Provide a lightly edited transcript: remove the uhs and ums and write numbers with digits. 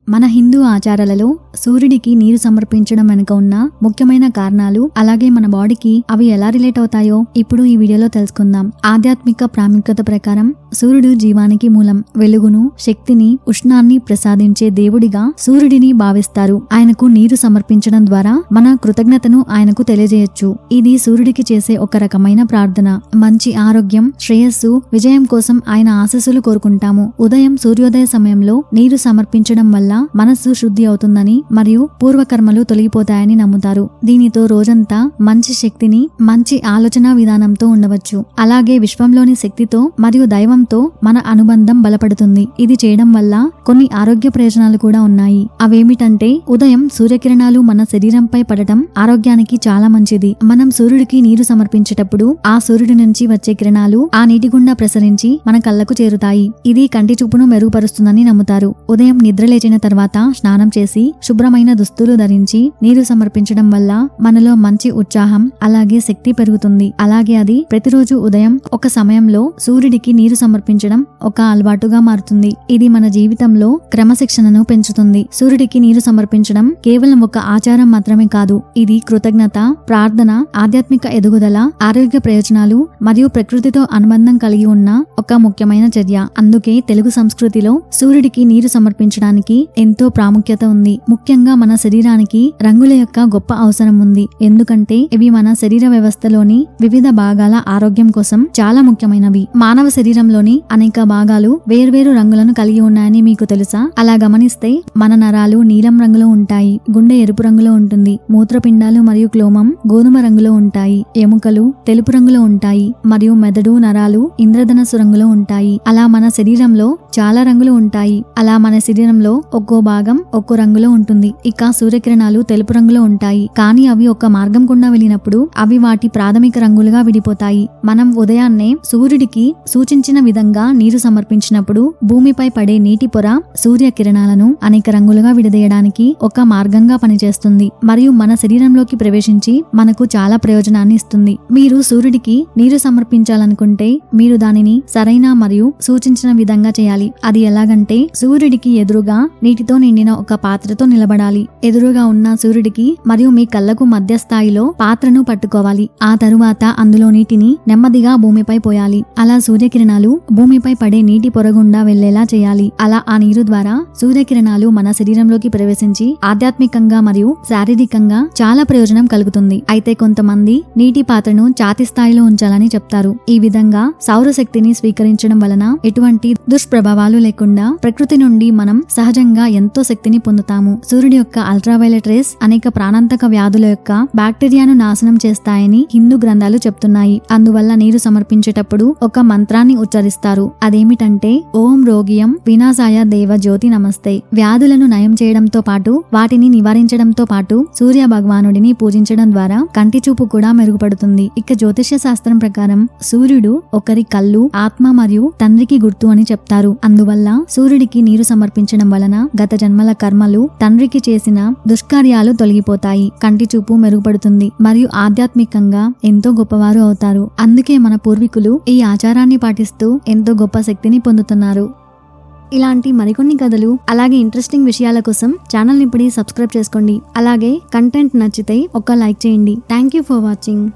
మన హిందూ ఆచారాలలో సూర్యుడికి నీరు సమర్పించడం వెనుక ఉన్న ముఖ్యమైన కారణాలు, అలాగే మన బాడీకి అవి ఎలా రిలేట్ అవుతాయో ఇప్పుడు ఈ వీడియోలో తెలుసుకుందాం. ఆధ్యాత్మిక ప్రాముఖ్యత ప్రకారం సూర్యుడు జీవానికి మూలం. వెలుగును, శక్తిని, ఉష్ణాన్ని ప్రసాదించే దేవుడిగా సూర్యుడిని భావిస్తారు. ఆయనకు నీరు సమర్పించడం ద్వారా మన కృతజ్ఞతను ఆయనకు తెలియజేయొచ్చు. ఇది సూర్యుడికి చేసే ఒక రకమైన ప్రార్థన. మంచి ఆరోగ్యం, శ్రేయస్సు, విజయం కోసం ఆయన ఆశీస్సులు కోరుకుంటాము. ఉదయం సూర్యోదయ సమయంలో నీరు సమర్పించడం వల్ల మనస్సు శుద్ధి అవుతుందని మరియు పూర్వకర్మలు తొలగిపోతాయని నమ్ముతారు. దీనితో రోజంతా మంచి శక్తిని, మంచి ఆలోచన విధానంతో ఉండవచ్చు. అలాగే విశ్వంలోని శక్తితో మరియు దైవంతో మన అనుబంధం బలపడుతుంది. ఇది చేయడం వల్ల కొన్ని ఆరోగ్య ప్రయోజనాలు కూడా ఉన్నాయి. అవేమిటంటే, ఉదయం సూర్యకిరణాలు మన శరీరంపై పడటం ఆరోగ్యానికి చాలా మంచిది. మనం సూర్యుడికి నీరు సమర్పించేటప్పుడు ఆ సూర్యుడి నుంచి వచ్చే కిరణాలు ఆ నీటి గుండా ప్రసరించి మన కళ్ళకు చేరుతాయి. ఇది కంటి చూపును మెరుగుపరుస్తుందని నమ్ముతారు. ఉదయం నిద్రలేచిన తర్వాత స్నానం చేసి శుభ్రమైన దుస్తులు ధరించి నీరు సమర్పించడం వల్ల మనలో మంచి ఉత్సాహం, అలాగే శక్తి పెరుగుతుంది. అలాగే అది ప్రతిరోజు ఉదయం ఒక సమయంలో సూర్యుడికి నీరు సమర్పించడం ఒక అలవాటుగా మారుతుంది. ఇది మన జీవితంలో క్రమశిక్షణను పెంచుతుంది. సూర్యుడికి నీరు సమర్పించడం కేవలం ఒక ఆచారం మాత్రమే కాదు. ఇది కృతజ్ఞత, ప్రార్థన, ఆధ్యాత్మిక ఎదుగుదల, ఆరోగ్య ప్రయోజనాలు మరియు ప్రకృతితో అనుబంధం కలిగి ఉన్న ఒక ముఖ్యమైన చర్య. అందుకే తెలుగు సంస్కృతిలో సూర్యుడికి నీరు సమర్పించడానికి ఎంతో ప్రాముఖ్యత ఉంది. ముఖ్యంగా మన శరీరానికి రంగుల యొక్క గొప్ప అవసరం ఉంది. ఎందుకంటే ఇవి మన శరీర వ్యవస్థలోని వివిధ భాగాల ఆరోగ్యం కోసం చాలా ముఖ్యమైనవి. మానవ శరీరంలోని అనేక భాగాలు వేర్వేరు రంగులను కలిగి ఉన్నాయని మీకు తెలుసా? అలా గమనిస్తే మన నరాలు నీలం రంగులో ఉంటాయి, గుండె ఎరుపు రంగులో ఉంటుంది, మూత్రపిండాలు మరియు క్లోమం గోధుమ రంగులో ఉంటాయి, ఎముకలు తెలుపు రంగులో ఉంటాయి మరియు మెదడు, నరాలు ఇంద్రధనస్సు రంగులో ఉంటాయి. అలా మన శరీరంలో చాలా రంగులు ఉంటాయి. అలా మన శరీరంలో ఒక్కో భాగం ఒక్కో రంగులో ఉంటుంది. ఇక సూర్యకిరణాలు తెలుపు రంగులో ఉంటాయి, కానీ అవి ఒక మార్గం గుండా వెళ్ళినప్పుడు అవి వాటి ప్రాథమిక రంగులుగా విడిపోతాయి. మనం ఉదయాన్నే సూర్యుడికి సూచించిన విధంగా నీరు సమర్పించినప్పుడు భూమిపై పడే నీటి పొర సూర్యకిరణాలను అనేక రంగులుగా విడదీయడానికి ఒక మార్గంగా పనిచేస్తుంది మరియు మన శరీరంలోకి ప్రవేశించి మనకు చాలా ప్రయోజనాన్ని ఇస్తుంది. మీరు సూర్యుడికి నీరు సమర్పించాలనుకుంటే మీరు దానిని సరైన మరియు సూచించిన విధంగా చేయాలి. అది ఎలాగంటే, సూర్యుడికి ఎదురుగా నీటితో నిండిన ఒక పాత్రతో నిలబడాలి. ఎదురుగా ఉన్న సూర్యుడికి మరియు మీ కళ్ళకు మధ్య స్థాయిలో పాత్రను పట్టుకోవాలి. ఆ తరువాత అందులో నీటిని నెమ్మదిగా భూమిపై పోయాలి. అలా సూర్యకిరణాలు భూమిపై పడే నీటి పొరగుండా వెళ్లేలా చేయాలి. అలా ఆ నీరు ద్వారా సూర్యకిరణాలు మన శరీరంలోకి ప్రవేశించి ఆధ్యాత్మికంగా మరియు శారీరకంగా చాలా ప్రయోజనం కలుగుతుంది. అయితే కొంతమంది నీటి పాత్రను ఛాతీ స్థాయిలో ఉంచాలని చెప్తారు. ఈ విధంగా సౌరశక్తిని స్వీకరించడం వలన ఎటువంటి దుష్ప్రభావాలు లేకుండా ప్రకృతి నుండి మనం సహజంగా ఎంతో శక్తిని పొందుతాము. సూర్యుడి యొక్క అల్ట్రావైలెట్ రేస్ అనేక ప్రాణాంతక వ్యాధుల యొక్క బ్యాక్టీరియాను నాశనం చేస్తాయని హిందూ గ్రంథాలు చెప్తున్నాయి. అందువల్ల నీరు సమర్పించేటప్పుడు ఒక మంత్రాన్ని ఉచ్చరిస్తారు. అదేమిటంటే, ఓం రోగియం వినాశాయ దేవ జ్యోతి నమస్తే. వ్యాధులను నయం చేయడంతో పాటు వాటిని నివారించడంతో పాటు సూర్య భగవానుడిని పూజించడం ద్వారా కంటి చూపు కూడా మెరుగుపడుతుంది. ఇక జ్యోతిష్య శాస్త్రం ప్రకారం సూర్యుడు ఒకరి కళ్ళు, ఆత్మ మరియు తండ్రికి గుర్తు అని చెప్తారు. అందువల్ల సూర్యుడికి నీరు సమర్పించడం వలన గత జన్మల కర్మలు, తండ్రికి చేసిన దుష్కార్యాలు తొలగిపోతాయి, కంటి చూపు మెరుగుపడుతుంది మరియు ఆధ్యాత్మికంగా ఎంతో గొప్పవారు అవుతారు. అందుకే మన పూర్వీకులు ఈ ఆచారాన్ని పాటిస్తూ ఎంతో గొప్ప శక్తిని పొందుతున్నారు. ఇలాంటి మరికొన్ని కథలు, అలాగే ఇంట్రెస్టింగ్ విషయాల కోసం ఛానల్ ని ఇప్పుడే సబ్స్క్రైబ్ చేసుకోండి. అలాగే కంటెంట్ నచ్చితే ఒక లైక్ చేయండి. Thank you for watching.